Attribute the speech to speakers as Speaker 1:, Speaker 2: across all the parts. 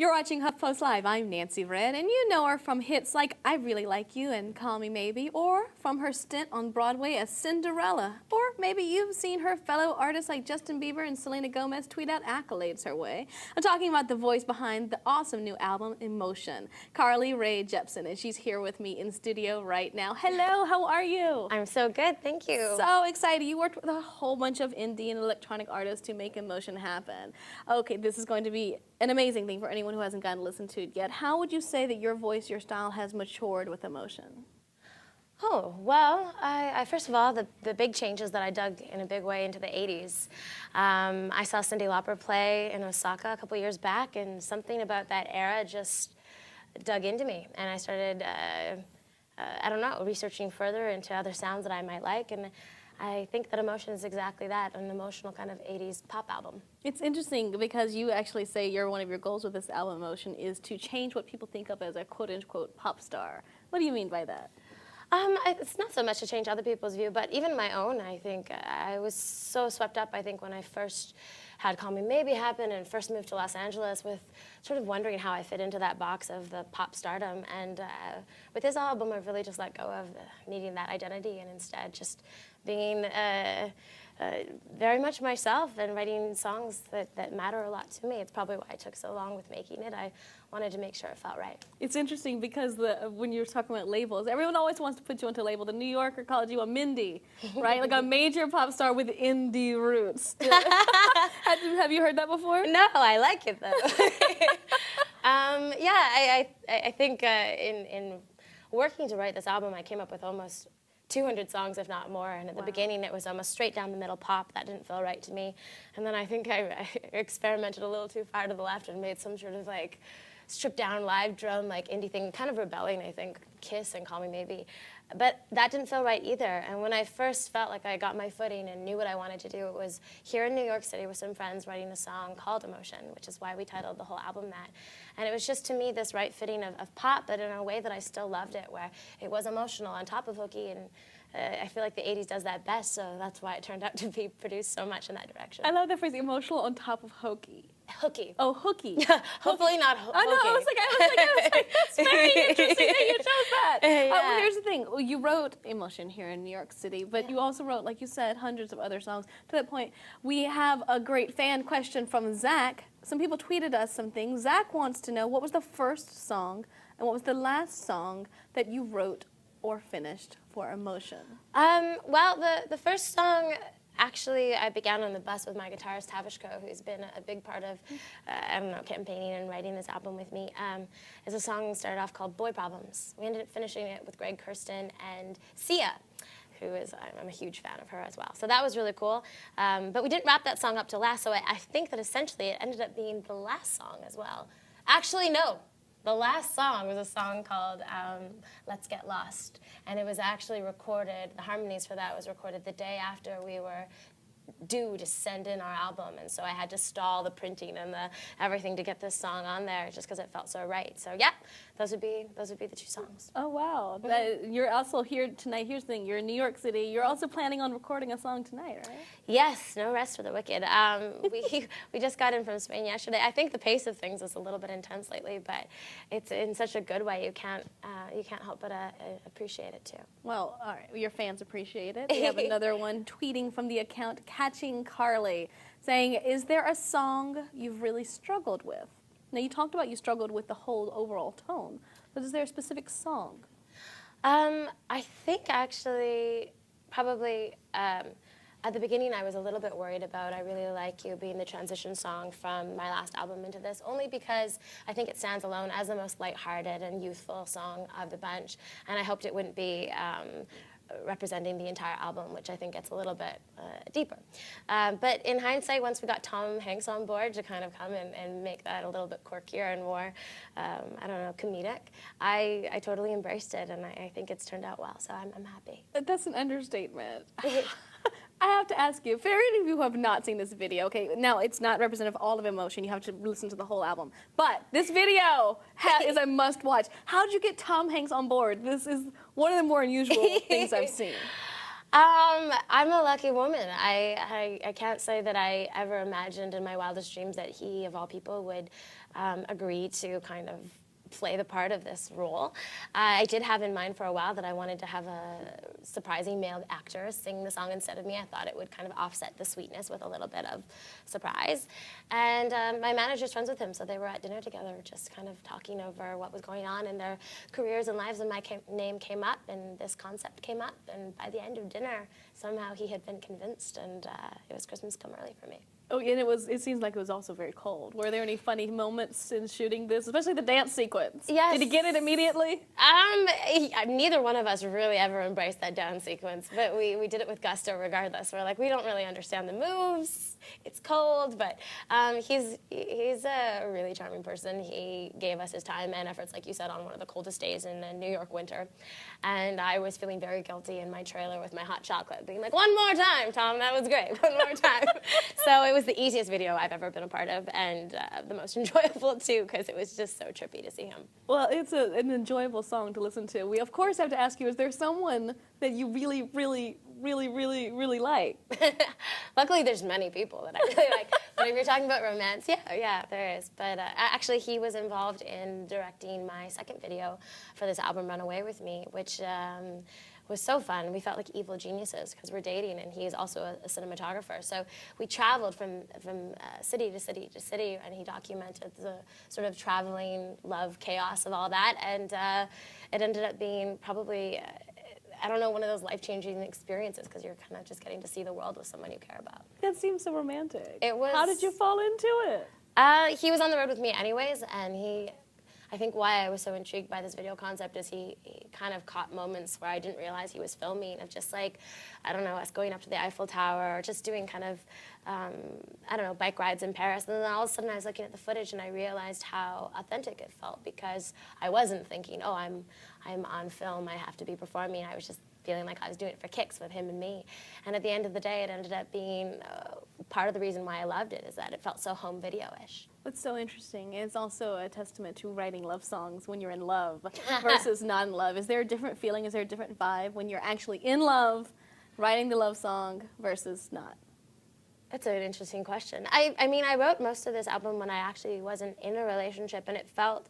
Speaker 1: You're watching HuffPost Live. I'm Nancy Red, and you know her from hits like I Really Like You and Call Me Maybe, or from her stint on Broadway as Cinderella. Or maybe you've seen her fellow artists like Justin Bieber and Selena Gomez tweet out accolades her way. I'm talking about the voice behind the awesome new album, Emotion, Carly Rae Jepsen, and she's here with me in studio right now. Hello, how are you?
Speaker 2: I'm so good, thank you.
Speaker 1: So excited. You worked with a whole bunch of indie and electronic artists to make Emotion happen. Okay, this is going to be an amazing thing for anyone who hasn't gotten to listen to it yet. How would you say that your voice, your style has matured with Emotion?
Speaker 2: Oh, well, I first of all, the big changes that I dug in a big way into the 80s. I saw Cyndi Lauper play in Osaka a couple years back, and something about that era just dug into me. And I started, I don't know, researching further into other sounds that I might like. And I think that Emotion is exactly that, an emotional kind of 80s pop album.
Speaker 1: It's interesting because you actually say one of your goals with this album, Emotion, is to change what people think of as a quote-unquote pop star. What do you mean by that?
Speaker 2: It's not so much to change other people's view, but even my own. I think I was so swept up, I think, when I first had Call Me Maybe happen and first moved to Los Angeles, with sort of wondering how I fit into that box of the pop stardom. And with this album, I've really just let go of needing that identity and instead just being very much myself and writing songs that matter a lot to me. It's probably why it took so long with making it. I wanted to make sure it felt right.
Speaker 1: It's interesting because when you're talking about labels, everyone always wants to put you into a label. The New Yorker called you a Mindy, right? Like a major pop star with indie roots. Have you heard that before?
Speaker 2: No, I like it though. Yeah, I think in working to write this album, I came up with almost 200 songs, if not more, and at the beginning it was almost straight down the middle pop. That didn't feel right to me. And then I think I experimented a little too far to the left and made some sort of like stripped down live drum, like indie thing, kind of rebelling, I think, Kiss and Call Me Maybe. But that didn't feel right either. And when I first felt like I got my footing and knew what I wanted to do, it was here in New York City with some friends writing a song called Emotion, which is why we titled the whole album that. And it was just, to me, this right fitting of pop, but in a way that I still loved it, where it was emotional on top of hooky. And I feel like the 80s does that best, so that's why it turned out to be produced so much in that direction.
Speaker 1: I love that phrase, emotional on top of hokey.
Speaker 2: Hooky.
Speaker 1: Oh, hooky.
Speaker 2: Hopefully not hooky.
Speaker 1: Oh, no, I was like, that's very interesting that you chose that.
Speaker 2: Yeah.
Speaker 1: Well, here's the thing. You wrote Emotion here in New York City, but you also wrote, like you said, hundreds of other songs. To that point, we have a great fan question from Zach. Some people tweeted us some things. Zach wants to know, what was the first song and what was the last song that you wrote or finished for Emotion?
Speaker 2: Well, the first song, actually, I began on the bus with my guitarist, Tavishko, who's been a big part of, I don't know, campaigning and writing this album with me, is a song that started off called Boy Problems. We ended up finishing it with Greg Kirsten and Sia, who is, I'm a huge fan of her as well. So that was really cool. But we didn't wrap that song up till last, so I think that essentially it ended up being the last song as well. Actually, no. The last song was a song called Let's Get Lost, and it was actually recorded, the harmonies for that was recorded the day after we were due to send in our album, and so I had to stall the printing and everything to get this song on there just because it felt so right. So yeah, those would be the two songs.
Speaker 1: Oh wow, you're also here tonight. Here's the thing, you're in New York City. You're also planning on recording a song tonight, right?
Speaker 2: Yes, no rest for the wicked. We just got in from Spain yesterday. I think the pace of things is a little bit intense lately, but it's in such a good way. You can't help but appreciate it too.
Speaker 1: Well, all right, your fans appreciate it. We have another one tweeting from the account Catching Carly, saying, is there a song you've really struggled with? Now, you talked about you struggled with the whole overall tone, but is there a specific song?
Speaker 2: I think actually probably at the beginning I was a little bit worried about I Really Like You being the transition song from my last album into this, only because I think it stands alone as the most lighthearted and youthful song of the bunch, and I hoped it wouldn't be representing the entire album, which I think gets a little bit deeper. But in hindsight, once we got Tom Hanks on board to kind of come and make that a little bit quirkier and more, I don't know, comedic, I totally embraced it, and I think it's turned out well, so I'm happy.
Speaker 1: That's an understatement. I have to ask you, for any of you who have not seen this video, okay, now it's not representative of all of Emotion, you have to listen to the whole album, but this video is a must-watch. How did you get Tom Hanks on board? This is one of the more unusual things I've seen.
Speaker 2: I'm a lucky woman. I can't say that I ever imagined in my wildest dreams that he, of all people, would agree to kind of play the part of this role. I did have in mind for a while that I wanted to have a surprising male actor sing the song instead of me. I thought it would kind of offset the sweetness with a little bit of surprise. And my manager's friends with him, so they were at dinner together just kind of talking over what was going on in their careers and lives, and my name came up and this concept came up, and by the end of dinner, somehow he had been convinced, and it was Christmas Come Early for me.
Speaker 1: Oh, and it seems like it was also very cold. Were there any funny moments in shooting this, especially the dance sequence?
Speaker 2: Yes.
Speaker 1: Did he get it immediately?
Speaker 2: Neither one of us really ever embraced that dance sequence, but we did it with gusto regardless. We're like, we don't really understand the moves. It's cold, but he's a really charming person. He gave us his time and efforts, like you said, on one of the coldest days in the New York winter. And I was feeling very guilty in my trailer with my hot chocolate, being like, one more time, Tom, that was great, one more time. So it was the easiest video I've ever been a part of, and the most enjoyable too, because it was just so trippy to see him.
Speaker 1: Well, it's an enjoyable song to listen to. We, of course, have to ask you, is there someone that you really like?
Speaker 2: Luckily, there's many people that I really like. But if you're talking about romance, yeah, there is. But actually, he was involved in directing my second video for this album, Run Away With Me, which was so fun. We felt like evil geniuses because we're dating, and he's also a cinematographer. So we traveled from city to city to city, and he documented the sort of traveling love chaos of all that. And it ended up being probably, I don't know, one of those life-changing experiences because you're kind of just getting to see the world with someone you care about.
Speaker 1: That seems so romantic.
Speaker 2: It was.
Speaker 1: How did you fall into it?
Speaker 2: He was on the road with me anyways, and I think why I was so intrigued by this video concept is he kind of caught moments where I didn't realize he was filming, of just like, I don't know, us going up to the Eiffel Tower or just doing kind of, I don't know, bike rides in Paris. And then all of a sudden I was looking at the footage and I realized how authentic it felt, because I wasn't thinking, oh, I'm on film, I have to be performing. I was just feeling like I was doing it for kicks with him and me. And at the end of the day, it ended up being part of the reason why I loved it, is that it felt so home video-ish.
Speaker 1: What's so interesting is also a testament to writing love songs when you're in love versus not in love. Is there a different feeling? Is there a different vibe when you're actually in love, writing the love song versus not?
Speaker 2: That's an interesting question. I mean, I wrote most of this album when I actually wasn't in a relationship, and it felt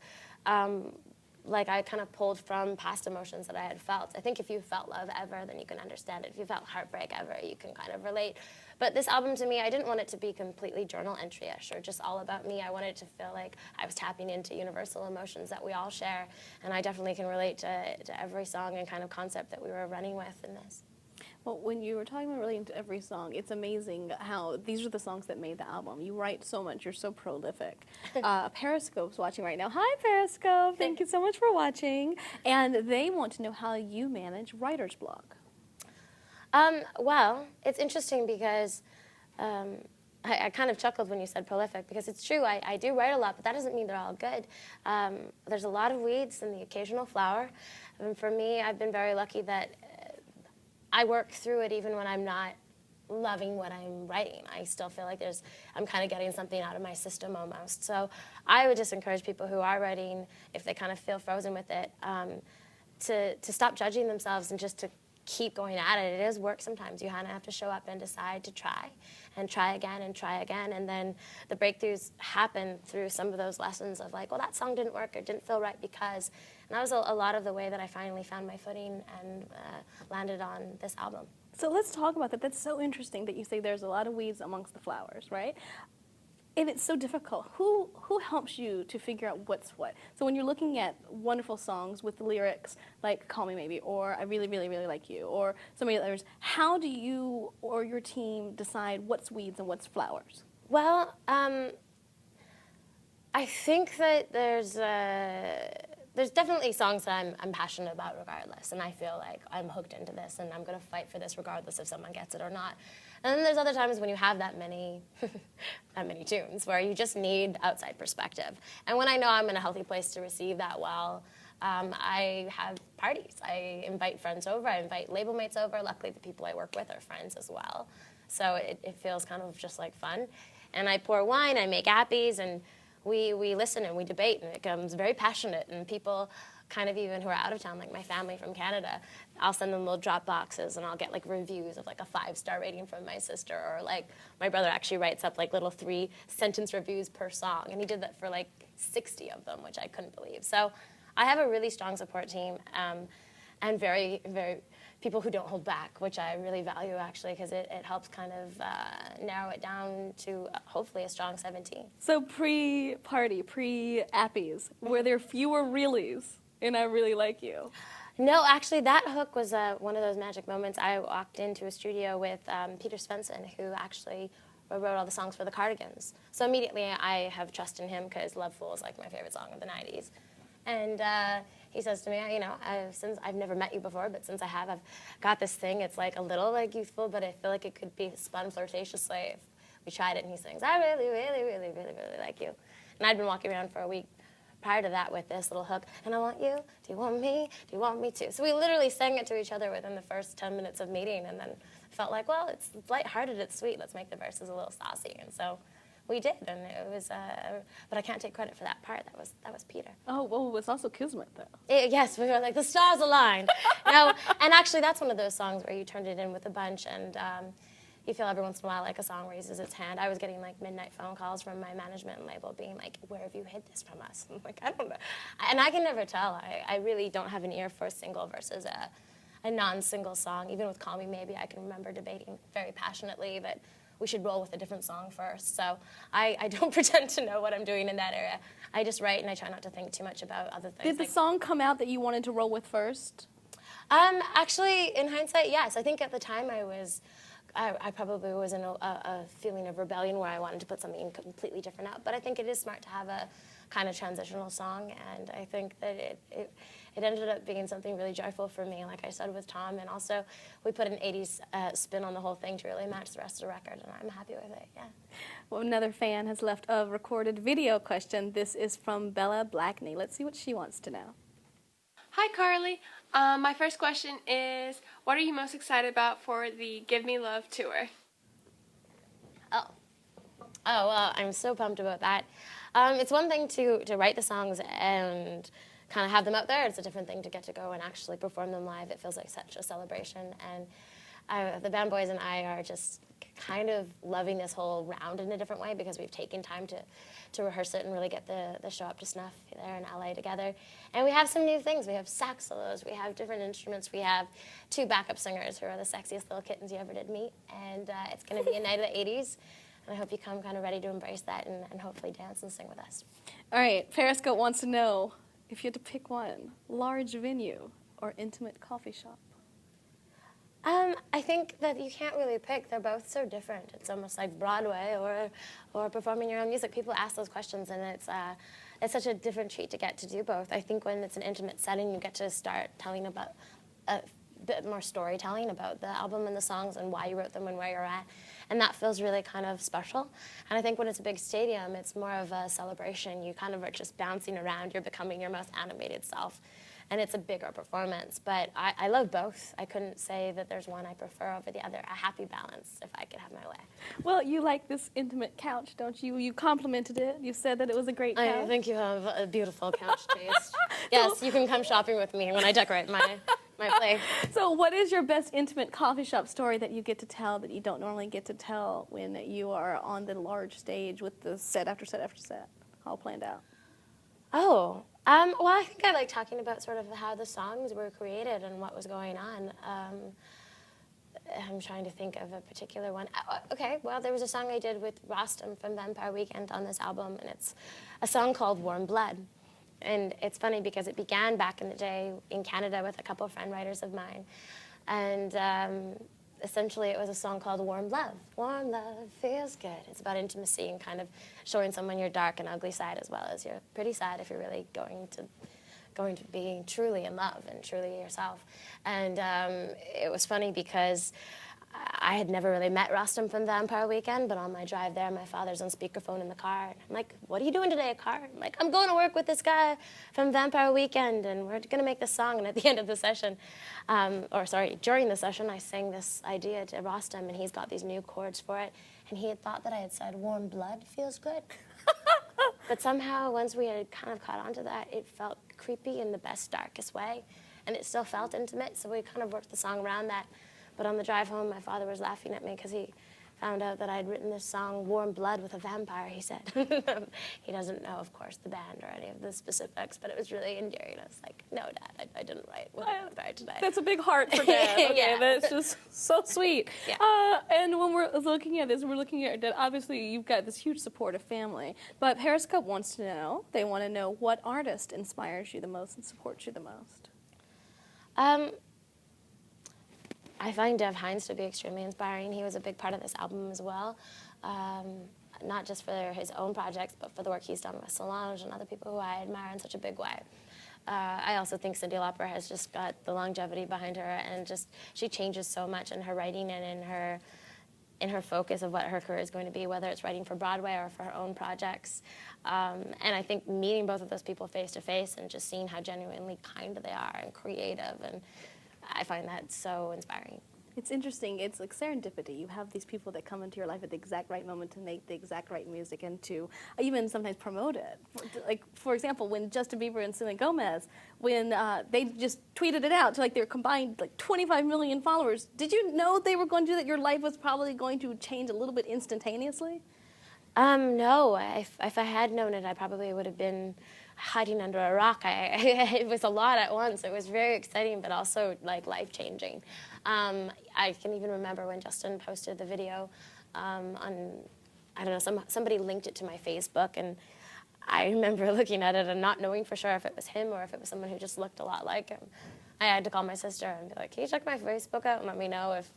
Speaker 2: like I kind of pulled from past emotions that I had felt. I think if you felt love ever, then you can understand it. If you felt heartbreak ever, you can kind of relate. But this album, to me, I didn't want it to be completely journal entry-ish or just all about me. I wanted it to feel like I was tapping into universal emotions that we all share, and I definitely can relate to every song and kind of concept that we were running with in this.
Speaker 1: Well, when you were talking about relating to every song, it's amazing how these are the songs that made the album. You write so much. You're so prolific. Periscope's watching right now. Hi, Periscope. Thank you so much for watching. And they want to know how you manage writer's block.
Speaker 2: Well, it's interesting because I kind of chuckled when you said prolific, because it's true. I do write a lot, but that doesn't mean they're all good. There's a lot of weeds and the occasional flower. And for me, I've been very lucky that I work through it even when I'm not loving what I'm writing. I still feel like I'm kind of getting something out of my system almost. So I would just encourage people who are writing, if they kind of feel frozen with it, to stop judging themselves and just to keep going at it. It is work sometimes. You kind of have to show up and decide to try again and try again. And then the breakthroughs happen through some of those lessons of like, well, that song didn't work or didn't feel right because. And that was a lot of the way that I finally found my footing and landed on this album.
Speaker 1: So let's talk about that. That's so interesting that you say there's a lot of weeds amongst the flowers, right? And it's so difficult. Who helps you to figure out what's what? So when you're looking at wonderful songs with the lyrics like Call Me Maybe or I Really, Really, Really Like You or so many others, how do you or your team decide what's weeds and what's flowers?
Speaker 2: Well, I think that there's definitely songs that I'm passionate about regardless, and I feel like I'm hooked into this and I'm going to fight for this regardless if someone gets it or not. And then there's other times when you have that many tunes where you just need outside perspective. And when I know I'm in a healthy place to receive that well, I have parties. I invite friends over. I invite label mates over. Luckily, the people I work with are friends as well. So it feels kind of just like fun. And I pour wine, I make appies, and we listen and we debate, and it becomes very passionate. And people kind of even who are out of town, like my family from Canada, I'll send them little drop boxes, and I'll get like reviews of like a 5-star rating from my sister, or like my brother actually writes up like little 3-sentence reviews per song, and he did that for like 60 of them, which I couldn't believe. So I have a really strong support team, and very, very people who don't hold back, which I really value actually, because it helps kind of narrow it down to hopefully a strong 17.
Speaker 1: So pre-party, pre-appies, were there fewer realies in I Really Like You?
Speaker 2: No, actually, that hook was one of those magic moments. I walked into a studio with Peter Svensson, who actually wrote all the songs for the Cardigans. So immediately I have trust in him, because Love Fool is like my favorite song of the 90s. And he says to me, you know, since I've never met you before, but since I have, I've got this thing. It's like a little like youthful, but I feel like it could be spun flirtatiously if we tried it. And he sings, I really, really, really, really, really like you. And I'd been walking around for a week prior to that with this little hook, and I want you, do you want me, do you want me to? So we literally sang it to each other within the first 10 minutes of meeting, and then felt like, well, it's lighthearted, it's sweet, let's make the verses a little saucy. And so we did, and it was, but I can't take credit for that part. That was Peter.
Speaker 1: Oh, well, it's also Kismet, though.
Speaker 2: Yes, we were like, the stars aligned. No, and actually that's one of those songs where you turned it in with a bunch, and you feel every once in a while like a song raises its hand. I was getting like midnight phone calls from my management label being like, where have you hid this from us? I'm like, I don't know. And I can never tell. I really don't have an ear for a single versus a non-single song. Even with Call Me Maybe, I can remember debating very passionately that we should roll with a different song first. So I don't pretend to know what I'm doing in that area. I just write, and I try not to think too much about other things.
Speaker 1: Did the song come out that you wanted to roll with first?
Speaker 2: Actually, in hindsight, yes. I think at the time I probably was in a feeling of rebellion where I wanted to put something completely different out. But I think it is smart to have a kind of transitional song, and I think that it ended up being something really joyful for me, like I said, with Tom. And also, we put an 80s spin on the whole thing to really match the rest of the record, and I'm happy with it, yeah.
Speaker 1: Well, another fan has left a recorded video question. This is from Bella Blackney. Let's see what she wants to know.
Speaker 3: Hi, Carly. My first question is, what are you most excited about for the Give Me Love tour?
Speaker 2: Oh, well, I'm so pumped about that. It's one thing to write the songs and kind of have them out there. It's a different thing to get to go and actually perform them live. It feels like such a celebration. And the band boys and I are just kind of loving this whole round in a different way, because we've taken time to rehearse it and really get the show up to snuff there in LA together. And we have some new things. We have sax solos, we have different instruments, we have 2 backup singers who are the sexiest little kittens you ever did meet. And it's going to be a night of the 80s. And I hope you come kind of ready to embrace that and hopefully dance and sing with us.
Speaker 1: All right, Periscope wants to know, if you had to pick one, large venue or intimate coffee shop?
Speaker 2: I think that you can't really pick. They're both so different. It's almost like Broadway or performing your own music. People ask those questions, and it's such a different treat to get to do both. I think when it's an intimate setting, you get to start telling about a bit more storytelling about the album and the songs and why you wrote them and where you're at. And that feels really kind of special. And I think when it's a big stadium, it's more of a celebration. You kind of are just bouncing around. You're becoming your most animated self. And it's a bigger performance. But I love both. I couldn't say that there's one I prefer over the other. A happy balance, if I could have my way.
Speaker 1: Well, you like this intimate couch, don't you? You complimented it. You said that it was a great couch.
Speaker 2: I think you have a beautiful couch taste. Yes, you can come shopping with me when I decorate my place.
Speaker 1: So what is your best intimate coffee shop story that you get to tell that you don't normally get to tell when you are on the large stage with the set after set after set all planned out?
Speaker 2: Oh, well, I think I like talking about sort of how the songs were created and what was going on. I'm trying to think of a particular one. Okay, well, there was a song I did with Rostam from Vampire Weekend on this album, and it's a song called Warm Blood. And it's funny because it began back in the day in Canada with a couple of friend writers of mine. And essentially it was a song called Warm Love. Warm love feels good. It's about intimacy and kind of showing someone your dark and ugly side as well as your pretty side if you're really going to be truly in love and truly yourself. And it was funny because I had never really met Rostam from Vampire Weekend, but on my drive there, my father's on speakerphone in the car. I'm like, what are you doing today, car? I'm like, I'm going to work with this guy from Vampire Weekend, and we're going to make this song. And at the end of the session, during the session, I sang this idea to Rostam, and he's got these new chords for it. And he had thought that I had said, warm blood feels good. But somehow, once we had kind of caught on to that, it felt creepy in the best, darkest way. and it still felt intimate, so we kind of worked the song around that. But on the drive home, my father was laughing at me because he found out that I'd written this song, Warm Blood with a Vampire, he said. He doesn't know, of course, the band or any of the specifics, but it was really endearing. I was like, no, Dad, I didn't write with a vampire tonight.
Speaker 1: That's a big heart for Dad. Okay,
Speaker 2: Yeah.
Speaker 1: that's just so sweet.
Speaker 2: Yeah.
Speaker 1: And when we're looking at this, we're looking at that obviously you've got this huge supportive family, but Periscope wants to know, they want to know what artist inspires you the most and supports you the most?
Speaker 2: I find Dev Hynes to be extremely inspiring. He was a big part of this album as well, not just for his own projects, but for the work he's done with Solange and other people who I admire in such a big way. I also think Cyndi Lauper has just got the longevity behind her, and just she changes so much in her writing and in her focus of what her career is going to be, whether it's writing for Broadway or for her own projects. And I think meeting both of those people face to face and just seeing how genuinely kind they are and creative, and I find that so inspiring.
Speaker 1: It's interesting. It's like serendipity. You have these people that come into your life at the exact right moment to make the exact right music and to even sometimes promote it. Like, for example, when Justin Bieber and Selena Gomez, when they just tweeted it out to like their combined like 25 million followers, did you know they were going to do that? Your life was probably going to change a little bit instantaneously?
Speaker 2: No. If I had known it, I probably would have been hiding under a rock. It was a lot at once. It was very exciting, but also like life-changing. I can even remember when Justin posted the video on, I don't know, somebody linked it to my Facebook, and I remember looking at it and not knowing for sure if it was him or if it was someone who just looked a lot like him. I had to call my sister and be like, can you check my Facebook out and let me know if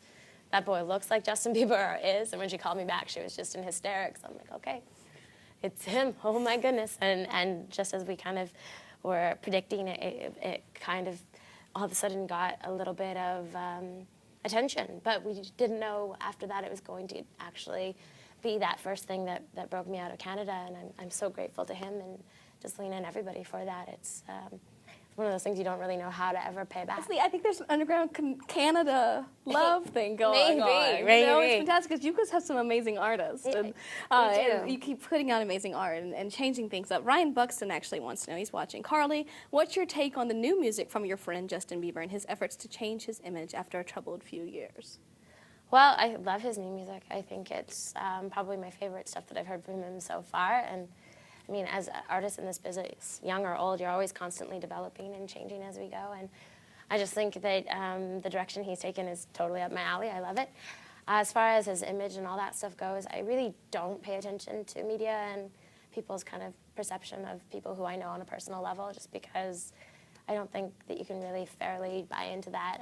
Speaker 2: that boy looks like Justin Bieber or is? And when she called me back, she was just in hysterics. I'm like, okay. It's him, oh my goodness. And just as we kind of were predicting, it kind of all of a sudden got a little bit of attention. But we didn't know after that it was going to actually be that first thing that broke me out of Canada. And I'm so grateful to him and just Lena and everybody for that. It's one of those things you don't really know how to ever pay back.
Speaker 1: See, I think there's an underground Canada love thing going on.
Speaker 2: Maybe.
Speaker 1: You know, it's fantastic because you guys have some amazing artists.
Speaker 2: Yeah,
Speaker 1: and you keep putting out amazing art and changing things up. Ryan Buxton actually wants to know, he's watching. Carly, what's your take on the new music from your friend Justin Bieber and his efforts to change his image after a troubled few years?
Speaker 2: Well, I love his new music. I think it's probably my favorite stuff that I've heard from him so far. And I mean, as artists in this business, young or old, you're always constantly developing and changing as we go. And I just think that the direction he's taken is totally up my alley. I love it. As far as his image and all that stuff goes, I really don't pay attention to media and people's kind of perception of people who I know on a personal level, just because I don't think that you can really fairly buy into that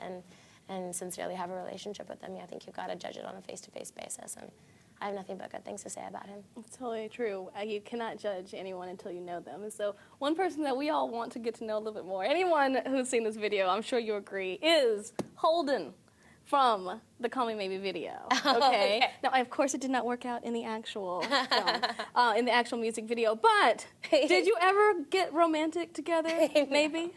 Speaker 2: and sincerely have a relationship with them. I think you've got to judge it on a face-to-face basis. And I have nothing but good things to say about him.
Speaker 1: It's totally true. You cannot judge anyone until you know them. And so one person that we all want to get to know a little bit more, anyone who's seen this video, I'm sure you agree, is Holden from the Call Me Maybe video. Okay? Now, of course, it did not work out in the actual film, in the actual music video, but did you ever get romantic together, maybe?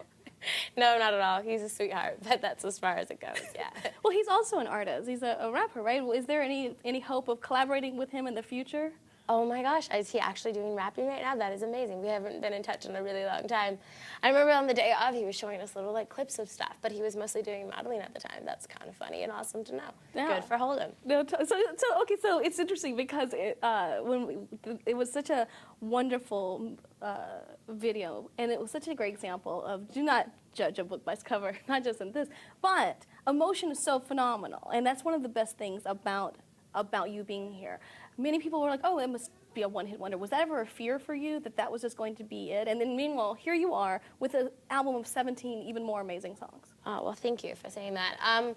Speaker 2: No, not at all. He's a sweetheart, but that's as far as it goes, yeah.
Speaker 1: Well, he's also an artist. He's a rapper, right? Is there any hope of collaborating with him in the future?
Speaker 2: Oh my gosh, is he actually doing rapping right now? That is amazing. We haven't been in touch in a really long time. I remember on the day of, he was showing us little like clips of stuff, but he was mostly doing modeling at the time. That's kind of funny and awesome to know. Yeah. Good for Holden.
Speaker 1: No, so it's interesting because it was such a wonderful video, and it was such a great example of do not judge a book by its cover, not just in this, but emotion is so phenomenal, and that's one of the best things about you being here. Many people were like, oh, it must be a one-hit wonder. Was that ever a fear for you that that was just going to be it? And then meanwhile, here you are with an album of 17 even more amazing songs.
Speaker 2: Oh, well, thank you for saying that.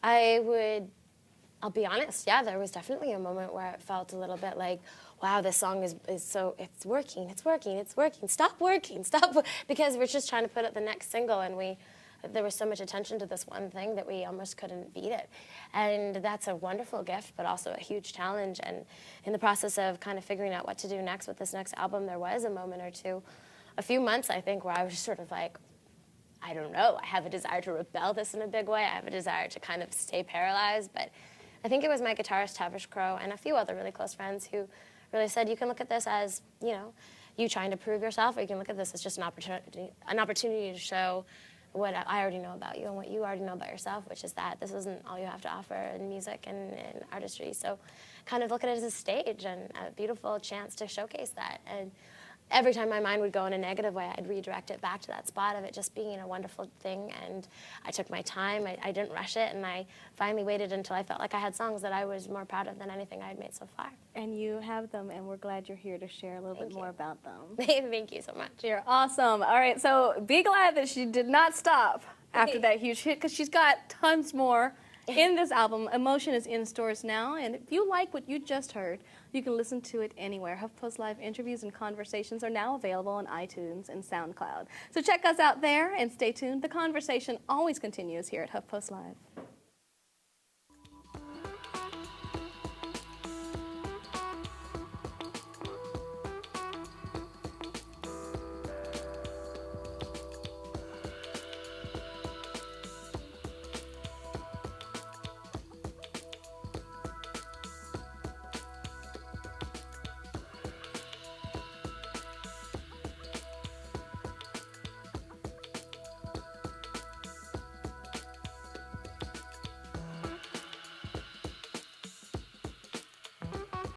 Speaker 2: I'll be honest, yeah, there was definitely a moment where it felt a little bit like, wow, this song is so, it's working, stop working, because we're just trying to put out the next single, and there was so much attention to this one thing that we almost couldn't beat it. And that's a wonderful gift, but also a huge challenge. And in the process of kind of figuring out what to do next with this next album, there was a moment or two, a few months, I think, where I was just sort of like, I don't know, I have a desire to rebel this in a big way. I have a desire to kind of stay paralyzed. But I think it was my guitarist, Tavish Crow, and a few other really close friends who really said, you can look at this as, you know, you trying to prove yourself, or you can look at this as just an opportunity to show what I already know about you and what you already know about yourself, which is that this isn't all you have to offer in music and in artistry. So kind of look at it as a stage and a beautiful chance to showcase that. And every time my mind would go in a negative way, I'd redirect it back to that spot of it just being a wonderful thing. And I took my time, I didn't rush it, and I finally waited until I felt like I had songs that I was more proud of than anything I had made so far.
Speaker 1: And you have them, and we're glad you're here to share a little bit more about them.
Speaker 2: Thank you so much.
Speaker 1: You're awesome. All right, so be glad that she did not stop after that huge hit, because she's got tons more in this album. Emotion is in stores now, and if you like what you just heard, you can listen to it anywhere. HuffPost Live interviews and conversations are now available on iTunes and SoundCloud. So check us out there and stay tuned. The conversation always continues here at HuffPost Live.